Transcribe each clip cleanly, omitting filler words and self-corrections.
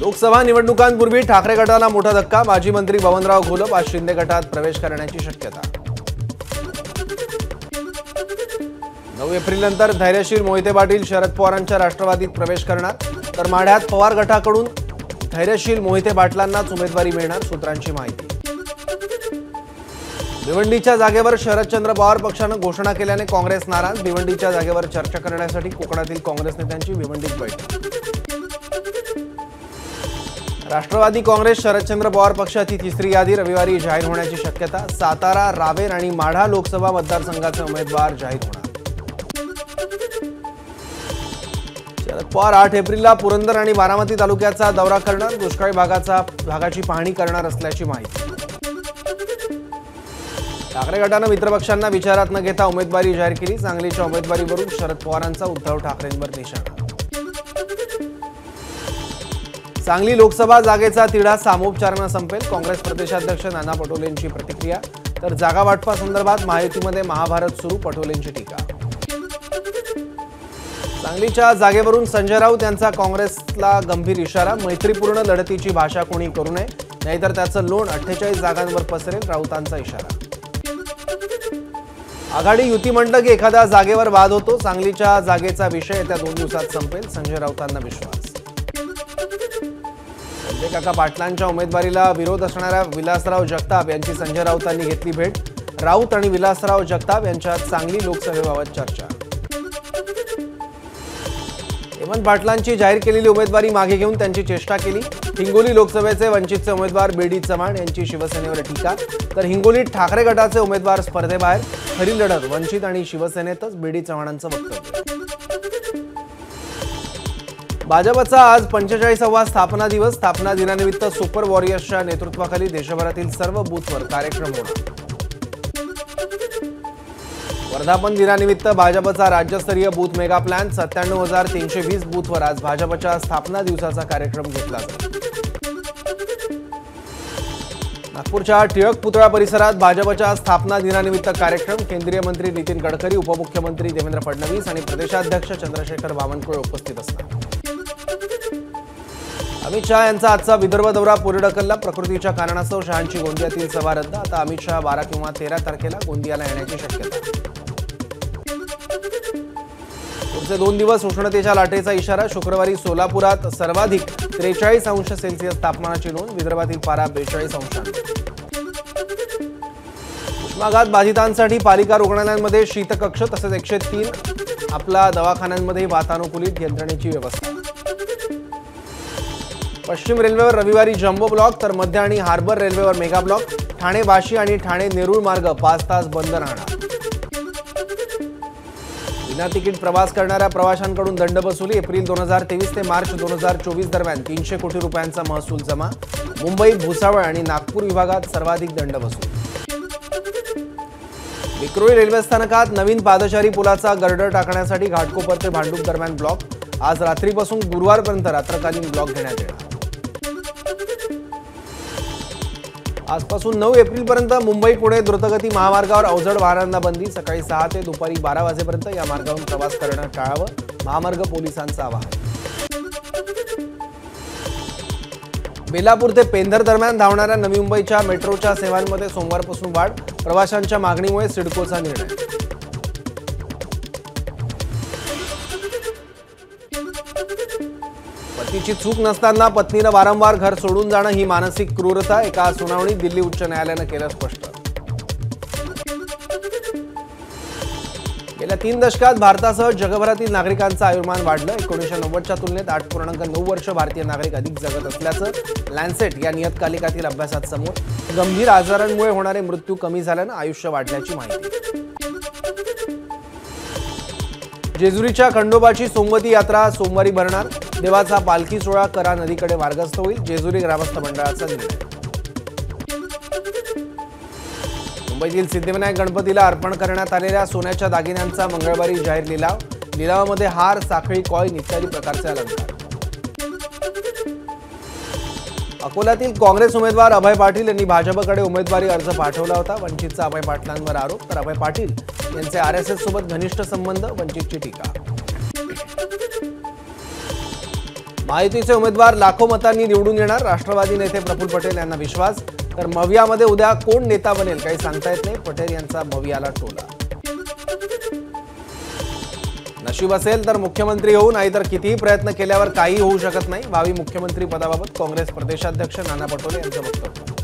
लोकसभा निवडणुकांपूर्वी ठाकरे गटाला मोठा धक्का। माजी मंत्री बबनराव घोलप आज शिंदे गटात प्रवेश करण्याची शक्यता। 9 एप्रिल नंतर धैर्यशील मोहिते पाटील शरद पवारांच्या राष्ट्रवादीत प्रवेश करणार, तर माढ्यात पवार गटाकडून धैर्यशील मोहिते पाटलांनाच उमेदवारी मिळणार, सूत्रांची माहिती। भिवंडीच्या जागेवर शरदचंद्र पवार पक्षानं घोषणा केल्याने काँग्रेस नाराज। भिवंडीच्या जागेवर चर्चा करण्यासाठी कोकणातील काँग्रेस नेत्यांची भिवंडीत बैठक। राष्ट्रवादी काँग्रेस शरदचंद्र पवार पक्षाची तिसरी यादी रविवारी जाहीर होण्याची शक्यता। सातारा, रावेर आणि माढा लोकसभा मतदारसंघाचे उमेदवार जाहीर होणार। शरद पवार 8 एप्रिलला पुरंदर आणि बारामती तालुक्याचा दौरा करणार, दुष्काळी भागाची पाहणी करणार असल्याची माहिती। ठाकरे गटानं मित्रपक्षांना विचारात न घेता उमेदवारी जाहीर केली। सांगलीच्या उमेदवारीवरून शरद पवारांचा उद्धव ठाकरेंवर निशाणा। सांगली लोकसभा जागेचा तिढा सामोपचारानं संपेल, काँग्रेस प्रदेशाध्यक्ष नाना पटोलेंची प्रतिक्रिया। तर जागा वाटपासंदर्भात महायुतीमध्ये महाभारत सुरू, पटोलेंची टीका। सांगलीच्या जागेवरून संजय राऊत यांचा काँग्रेसला गंभीर इशारा। मैत्रीपूर्ण लढतीची भाषा कोणी करू नये, नाहीतर त्याचं लोण 48 जागांवर पसरेल, राऊतांचा इशारा। आघाडी युती म्हटलं की एखाद्या जागेवर वाद होतो, सांगलीच्या जागेचा विषय येत्या 2 दिवसात संपेल, संजय राऊतांना विश्वास। संजय काका पाटलांच्या उमेदवारीला विरोध असणाऱ्या विलासराव जगताप यांची संजय राऊतांनी घेतली भेट। राऊत आणि विलासराव जगताप यांच्यात सांगली लोकसभेबाबत चर्चा। हेमंत पाटलांची जाहीर केलेली उमेदवारी मागे घेऊन त्यांची चेष्टा केली। हिंगोली लोकसभेचे वंचितचे उमेदवार बीडी चव्हाण यांची शिवसेनेवर टीका, तर हिंगोलीत ठाकरे गटाचे उमेदवार स्पर्धेबाहेर, खरी लढत वंचित आणि शिवसेनेतच, बीडी चव्हाणांचं वक्तव्य। भाजपचा आज 45वा स्थापना दिवस। स्थापना दिनानिमित्त सुपर वॉरियर्सच्या नेतृत्वाखाली देशभरातील सर्व बूथवर कार्यक्रम होणार। वर्धापन दिनानिमित्त भाजपचा राज्यस्तरीय बूथ मेगा प्लॅन। 97,320 बूथवर आज भाजपच्या स्थापना दिवसाचा कार्यक्रम घेतला जाईल। नागपूरच्या टिळक पुतळा परिसरात भाजपच्या स्थापना दिनानिमित्त कार्यक्रम। केंद्रीय मंत्री नितीन गडकरी, उपमुख्यमंत्री देवेंद्र फडणवीस आणि प्रदेशाध्यक्ष चंद्रशेखर बावनकुळे उपस्थित असणार। अमित शहा यांचा आजचा विदर्भ दौरा पुढे ढकलला। प्रकृतीच्या कारणास्तव शहांची गोंदियातील सभा रद्द। आता अमित शहा 12 किंवा 13 तारखेला गोंदियाला येण्याची शक्यता। पुढचे 2 दिवस उष्णतेच्या लाटेचा इशारा। शुक्रवारी सोलापुरात सर्वाधिक 43°C तापमानाची नोंद, विदर्भातील पारा 42 अंशांवर। उष्माघात बाधितांसाठी पालिका रुग्णालयांमध्ये शीतकक्ष तसेच 103 आपला दवाखान्यांमध्ये वातानुकूलित यंत्रणेची व्यवस्था। पश्चिम रेल्वेवर रविवारी जम्बो ब्लॉक, तर मध्य आणि हार्बर रेल्वेवर मेगा ब्लॉक। ठाणे वाशी आणि ठाणे नेरूळ मार्ग 5 तास बंद राहणार। विना तिकीट प्रवास करणाऱ्या प्रवाशांकडून दंड वसुली। एप्रिल 2023 ते मार्च 2024 दरम्यान 300 कोटी रुपयांचा महसूल जमा। मुंबई, भुसावळ आणि नागपूर विभागात सर्वाधिक दंड वसूल। विक्रोळी रेल्वे स्थानकात नवीन पादचारी पुलाचा गर्डर टाकण्यासाठी घाटकोपर ते भांडूप दरम्यान ब्लॉक। आज रात्रीपासून गुरुवारपर्यंत रात्रकालीन ब्लॉक घेण्यात येणार। आजपासून 9 एप्रिलपर्यंत मुंबई पुणे द्रुतगती महामार्गावर अवजड वाहनांना बंदी। सकाळी 6 ते दुपारी 12 वाजेपर्यंत या मार्गावरून प्रवास करणं टाळावं, महामार्ग पोलिसांचं आवाहन। बेलापूर ते पेंधर दरम्यान धावणाऱ्या नवी मुंबईच्या मेट्रोच्या सेवांमध्ये सोमवारपासून वाढ। प्रवाशांच्या मागणीमुळे सिडकोचा निर्णय। पतीची चूक नसताना पत्नीनं वारंवार घर सोडून जाणं ही मानसिक क्रूरता, एका सुनावणीत दिल्ली उच्च न्यायालयानं केलं स्पष्ट। गेल्या 3 दशकात भारतासह जगभरातील नागरिकांचं आयुर्मान वाढलं। 1990च्या तुलनेत 8.9 वर्ष भारतीय नागरिक अधिक जगत असल्याचं लॅन्सेट या नियतकालिकातील अभ्यासात समोर। गंभीर आजारांमुळे होणारे मृत्यू कमी झाल्यानं आयुष्य वाढल्याची माहिती। जेजुरीच्या खंडोबाची सोमवती यात्रा सोमवारी भरणार। देवाचा पालखी सोहळा करा नदीकडे मार्गस्थ होईल, जेजुरी ग्रामस्थ मंडळाचा निर्णय। मुंबईतील सिद्धिविनायक गणपतीला अर्पण करण्यात आलेल्या सोन्याच्या दागिन्यांचा मंगळवारी जाहीर लिलाव। लिलावामध्ये हार, साखळी, कॉइन इत्यादी प्रकारचे अलंकार। अकोल्यातील काँग्रेस उमेदवार अभय पाटील यांनी भाजपकडे उमेदवारी अर्ज पाठवला होता। वंचितचा अभय पाटलांवर आरोप, तर अभय पाटील यांचे आरएसएस सोबत घनिष्ठ संबंध, वंचितची टीका। महायुतीचे उमेदवार लाखो मतांनी निवडून येणार, राष्ट्रवादी नेते प्रफुल्ल पटेल यांना विश्वास। तर मवियामध्ये उद्या कोण नेता बनेल काही सांगता येत नाही, पटेल यांचा मवियाला टोला। नशीब असेल तर मुख्यमंत्री होऊ, नाहीतर कितीही प्रयत्न केल्यावर काही होऊ शकत नाही, भावी मुख्यमंत्री पदाबाबत काँग्रेस प्रदेशाध्यक्ष नाना पटोले यांचं वक्तव्य।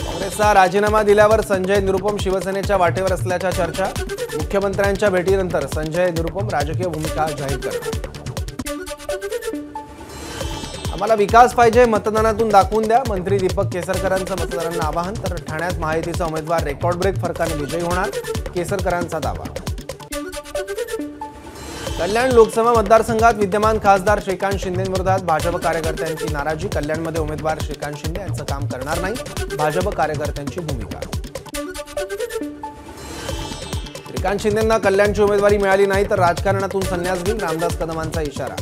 काँग्रेसचा राजीनामा दिल्यावर संजय निरुपम शिवसेनेच्या वाटेवर असल्याच्या चर्चा, मुख्यमंत्र्यांच्या भेटीनंतर संजय निरुपम राजकीय भूमिका जाहीर करणार। आम्हाला विकास पाहिजे, मतदानातून दाखवून द्या, मंत्री दीपक केसरकरांचं मतदारांना आवाहन। तर ठाण्यात महायुतीचा उमेदवार रेकॉर्ड ब्रेक फरकाने विजयी होणार, केसरकरांचा दावा। कल्याण लोकसभा मतदारसंघात विद्यमान खासदार श्रीकांत शिंदेंविरोधात भाजप कार्यकर्त्यांची नाराजी, कल्याणमध्ये उमेदवार श्रीकांत शिंदे यांचं काम करणार नाही, भाजप कार्यकर्त्यांची भूमिका। श्रीकांत शिंदेंना कल्याणची उमेदवारी मिळाली नाही तर राजकारणातून संन्यास घेईल, रामदास कदमांचा इशारा।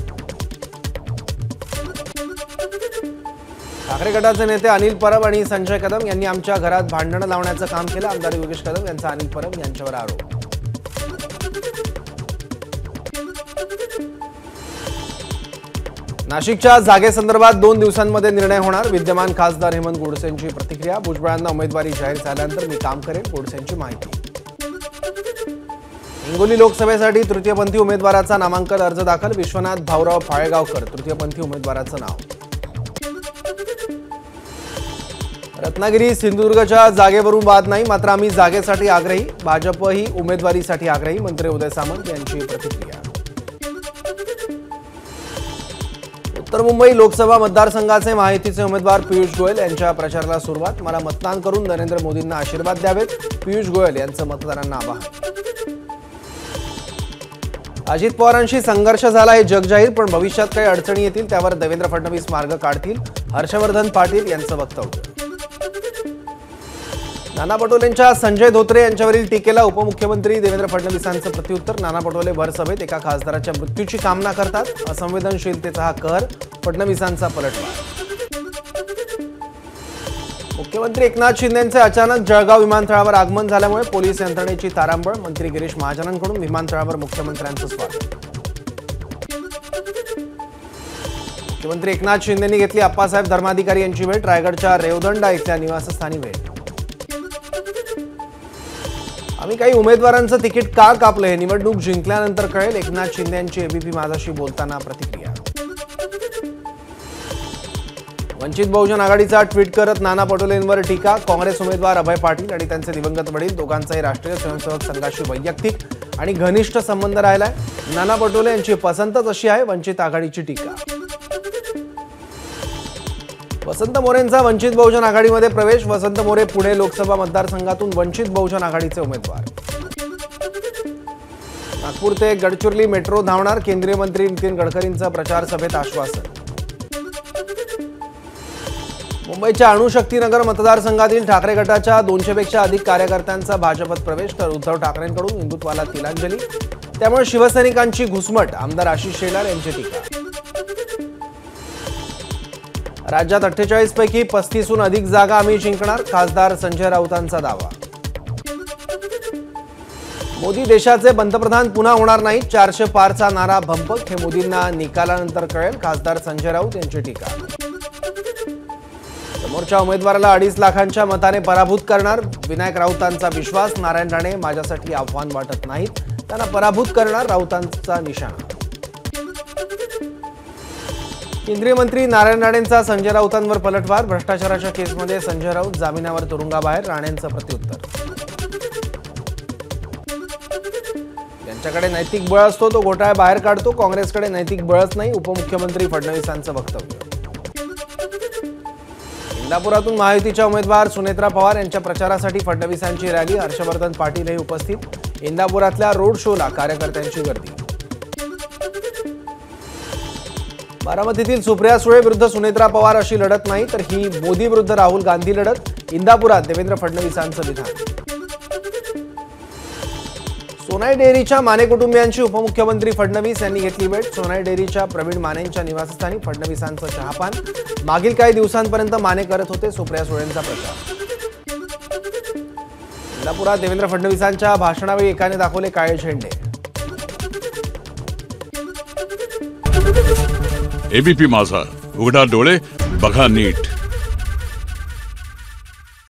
ठाकरे गटाचे नेते अनिल परब आणि संजय कदम यांनी आमच्या घरात भांडणं लावण्याचं काम केलं, आमदार योगेश कदम यांचा अनिल परब यांच्यावर आरोप। नाशिकच्या जागेसंदर्भात 2 दिवसांमध्ये निर्णय होणार, विद्यमान खासदार हेमंत गोडसेंची प्रतिक्रिया। भुजबळांना उमेदवारी जाहीर झाल्यानंतर मी काम करेन, गोडसेंची माहिती। हिंगोली लोकसभेसाठी तृतीयपंथी उमेदवाराचा नामांकन अर्ज दाखल, विश्वनाथ भाऊराव फाळेगावकर तृतीयपंथी उमेदवाराचं नाव। रत्नागिरी सिंधुदुर्गच्या जागेवरून वाद नाही, मात्र आम्ही जागेसाठी आग्रही, भाजपही उमेदवारीसाठी आग्रही, मंत्री उदय सामंत यांची प्रतिक्रिया। उत्तर मुंबई लोकसभा मतदारसंघाचे महायुतीचे उमेदवार पियुष गोयल यांच्या प्रचाराला सुरुवात, मला मतदान करून नरेंद्र मोदींना आशीर्वाद द्यावेत, पियुष गोयल यांचं मतदारांना आवाहन। अजित पवारांशी संघर्ष झाला हे जग जाहीर, पण भविष्यात काही अडचणी येतील त्यावर देवेंद्र फडणवीस मार्ग काढतील, हर्षवर्धन पाटील यांचं वक्तव्य। नाना पटोलेंच्या संजय धोत्रे यांच्यावरील टीकेला उपमुख्यमंत्री देवेंद्र फडणवीसांचं प्रत्युत्तर, नाना पटोले भरसभेत एका खासदाराच्या मृत्यूची कामना करतात, असंवेदनशीलतेचा हा कहर, फडणवीसांचा पलटवार। मुख्यमंत्री एकनाथ शिंदेंचे अचानक जळगाव विमानतळावर आगमन झाल्यामुळे पोलीस यंत्रणेची तारांबळ, मंत्री गिरीश महाजनांकडून विमानतळावर मुख्यमंत्र्यांचं स्वागत। मुख्यमंत्री एकनाथ शिंदेंनी घेतली अप्पासाहेब धर्माधिकारी यांची भेट, रायगडच्या रेवदंडा इथल्या निवासस्थानी भेट। आम्ही काही उमेदवारांचं तिकीट का कापलं हे निवडणूक जिंकल्यानंतर कळेल, एकनाथ शिंदे यांची एबीपी माझाशी बोलताना प्रतिक्रिया। वंचित बहुजन आघाडीचा ट्विट करत नाना पटोलेंवर टीका, काँग्रेस उमेदवार अभय पाटील आणि त्यांचे दिवंगत वडील दोघांचाही राष्ट्रीय स्वयंसेवक संघाशी वैयक्तिक आणि घनिष्ठ संबंध राहिलाय, नाना पटोले यांची पसंतच अशी आहे, वंचित आघाडीची टीका। वसंत मोरेंचा वंचित बहुजन आघाडीमध्ये प्रवेश, वसंत मोरे पुणे लोकसभा मतदारसंघातून वंचित बहुजन आघाडीचे उमेदवार। नागपूर ते गडचिरोली मेट्रो धावणार, केंद्रीय मंत्री नितीन गडकरींचं प्रचार सभेत आश्वासन। मुंबईच्या अणुशक्तीनगर मतदारसंघातील ठाकरे गटाच्या 200 पेक्षा अधिक कार्यकर्त्यांचा भाजपत प्रवेश, तर उद्धव ठाकरेंकडून हिंदुत्वाला तिलांजली, त्यामुळे शिवसैनिकांची घुसमट, आमदार आशिष शेलार यांची टीका। राज्यात 48 पैकी 35हून अधिक जागा आम्ही जिंकणार, खासदार संजय राऊतांचा दावा। मोदी देशाचे पंतप्रधान पुन्हा होणार नाही, 400 पारचा नारा भंपक, हे मोदींना निकालानंतर कळेल, खासदार संजय राऊत यांची टीका। समोरच्या उमेदवाराला 2.5 लाखांच्या मताने पराभूत करणार, विनायक राऊतांचा विश्वास, नारायण राणे माझ्यासाठी आव्हान वाटत नाहीत, त्यांना पराभूत करणार, राऊतांचा निशाणा। केंद्रीय मंत्री नारायण राणेंचा संजय राऊतांवर पलटवार, भ्रष्टाचाराच्या केसमध्ये संजय राऊत जामिनावर तुरुंगाबाहेर, राणेंचं प्रत्युत्तर। ज्यांच्याकडे नैतिक बळ असतो तो घोटाळा बाहेर काढतो, काँग्रेसकडे नैतिक बळच नाही, उपमुख्यमंत्री फडणवीसांचं वक्तव्य। इंदापुरातून महायुतीच्या उमेदवार सुनेत्रा पवार यांच्या प्रचारासाठी फडणवीसांची रॅली, हर्षवर्धन पाटीलही उपस्थित, इंदापुरातल्या रोड शोला कार्यकर्त्यांची गर्दी। बारामतीतील सुप्रिया सुळे विरुद्ध सुनेत्रा पवार अशी लढत नाही, तर ही मोदी विरुद्ध राहुल गांधी लढत, इंदापुरात देवेंद्र फडणवीसांचं विधान। सोनाई डेअरीच्या माने कुटुंबियांची उपमुख्यमंत्री फडणवीस यांनी घेतली भेट, सोनाई डेअरीच्या प्रवीण मानेंच्या निवासस्थानी फडणवीसांचं चहापान, मागील काही दिवसांपर्यंत माने करत होते सुप्रिया सुळेंचा प्रचार। इंदापुरात देवेंद्र फडणवीसांच्या भाषणावेळी एकाने दाखवले काळे झेंडे। एबीपी माझा, उघडा डोळे बघा नीट.